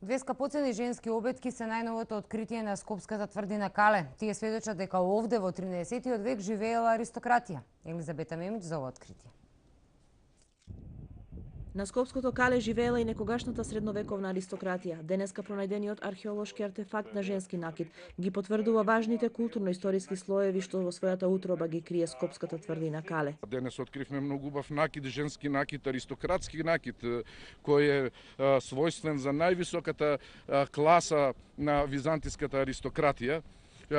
Две скапоцени женски обетки се најновото откритие на Скопската тврдина Кале. Тие сведочат дека овде во 13 век живеела аристократија. Елизабета Мемич за ова откритие. На Скопското Кале живеела и некогашната средновековна аристократија. Денеска пронајдениот археолошки артефакт на женски накид ги потврдува важните културно-историски слоеви што во својата утроба ги крие Скопската тврдина Кале. Денес откривме многу убав накид, женски накид, аристократски накид, кој е својствен за највисоката класа на византиската аристократија,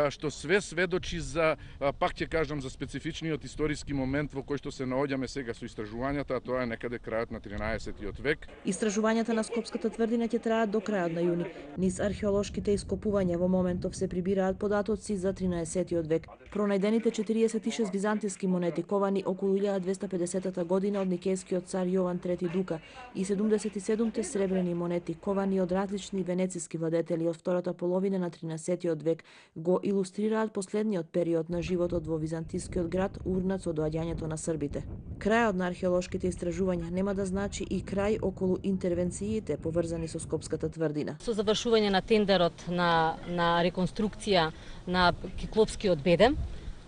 што све сведочи за, пак ќе кажам, за специфичниот историски момент во кој што се наоѓаме сега со истражувањата, а тоа е некаде крајот на 13 век. Истражувањата на Скопската тврдина ќе траат до крајот на јуни. Низ археолошките ископувања во моментов се прибираат податоци за 13 век. Пронајдените 46 византиски монети ковани околу 1250 година од никејскиот цар Јован III Дука и 77 сребрени монети ковани од различни венециски владетели од втората половина на 13 век го илустрираат последниот период на животот во византискиот град урнат со доаѓањето на србите. Крајот на археолошките истражувања нема да значи и крај околу интервенциите поврзани со Скопската тврдина. Со завршување на тендерот на реконструкција на Киклопскиот бедем,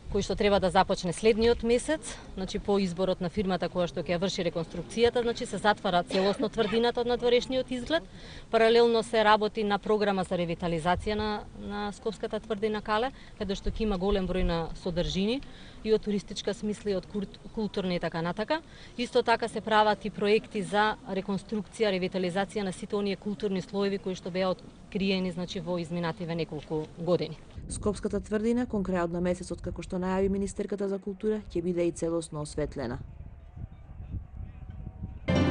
кој што треба да започне следниот месец, значи по изборот на фирмата која што ќе врши реконструкцијата, значи се затвара целосно тврдината од надворешниот изглед. Паралелно се работи на програма за ревитализација на Скопската тврдина Кале, каде што ќе има голем број на содржини и од туристичка смисла и од културна и така натака. Исто така се прават и проекти за реконструкција, ревитализација на сите оние културни слоеви кои што беа откриени значи во изминативе неколку години. Скопската тврдина кон крајот на месецот, како што најави министерката за култура, ќе биде и целосно осветлена.